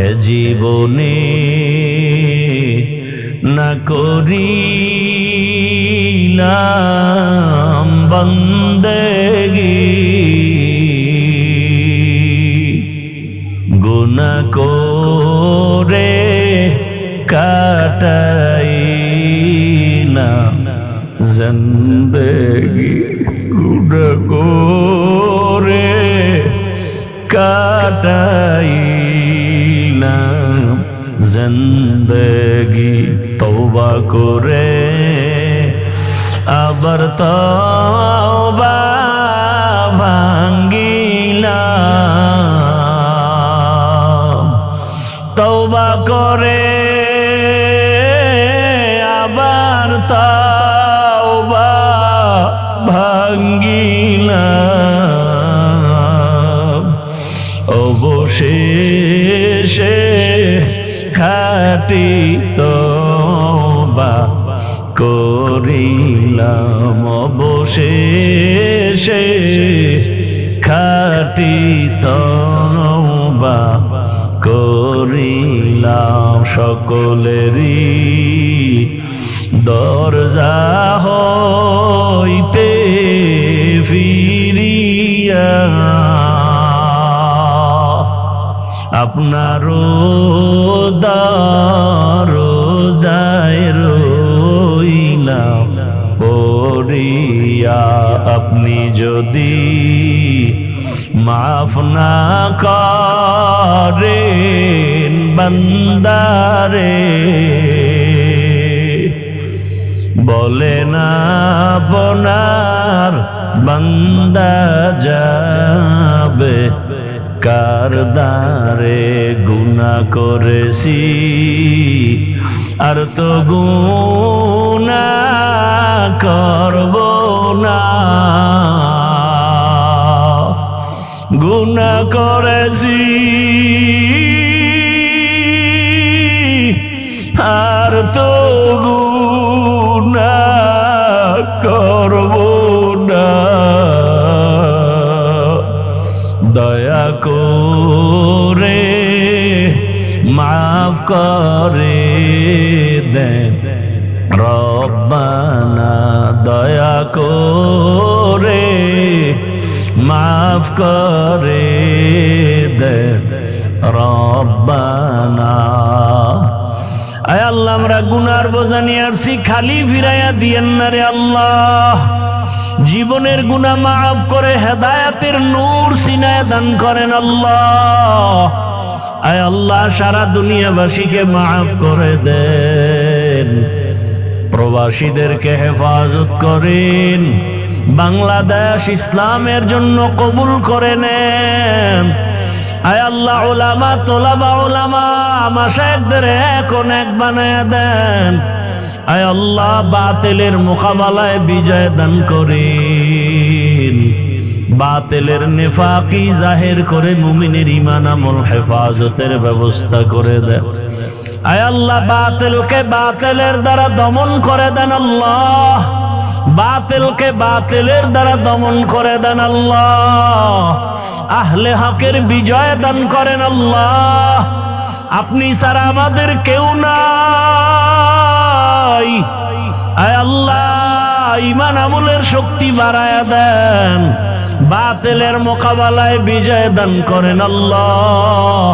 এ জীবনে না করিলাম বন্দেগি, গুনাহ করে কাটাইলাম জিন্দেগি, গুনাহ করে কাটাইলাম জিন্দেগি। তওবা করে আবার তওবা ভাঙ্গিলাম, তওবা করে আবার তওবা ভাঙ্গিলাম। অবশেষে খাঁটি তওবা করিলাম, অবশেষে খাঁটি তওবা করিলাম। সকলেরই দরজা হইতে ফিরিয়া আপনারও দরজায় রইলাম পড়িয়া। আপনি যদি মাফ না করেন বান্দারে, বলে না আপনার বান্দা যাবে কার দ্বারে। গুনাহ করেছি আর তো গুনাহ করব না, গুনাহ করেছি আর তো গুনাহ করব না। দয়া করে মাফ করে দেন রব্বানা, দয়া করে মাফ করে দেন রব্বানা। আয় আল্লাহ, আমরা গুনার বোঝা নিয়ে আসছি, খালি ফিরাইয়া দিয়েন না রে আল্লাহ। জীবনের গুনাহ মাফ করে হেদায়েতের নূর সিনায় দান করেন আল্লাহ। আয় আল্লাহ, সারা দুনিয়াবাসীকে মাফ করে দেন, প্রবাসীদেরকে হেফাজত করেন, বাংলাদেশ ইসলামের জন্য কবুল করে নেন। আয় আল্লাহ, উলামা তোলাবা উলামা মাশায়েখদের এখন এক বানায়া দেন। আয় আল্লাহ, বাতিলের মোকাবেলায় বিজয় দান করেন, বাতিলের নেফাকি জাহির করে মুমিনের ঈমান আমল হেফাজতের ব্যবস্থা করে দেন। আয় আল্লাহ, বাতিলকে বাতিলের দ্বারা দমন করে দেন আল্লাহ, বাতিলকে বাতিলের দ্বারা দমন করে দেন আল্লাহ। আহলে হকের বিজয় দান করেন আল্লাহ। আপনি ছাড়া আমাদের কেউ নাই। আয় আল্লাহ, ঈমান আমলের শক্তি বাড়ায়া দেন, বাতিলের মোকাবেলায় বিজয় দান করেন আল্লাহ।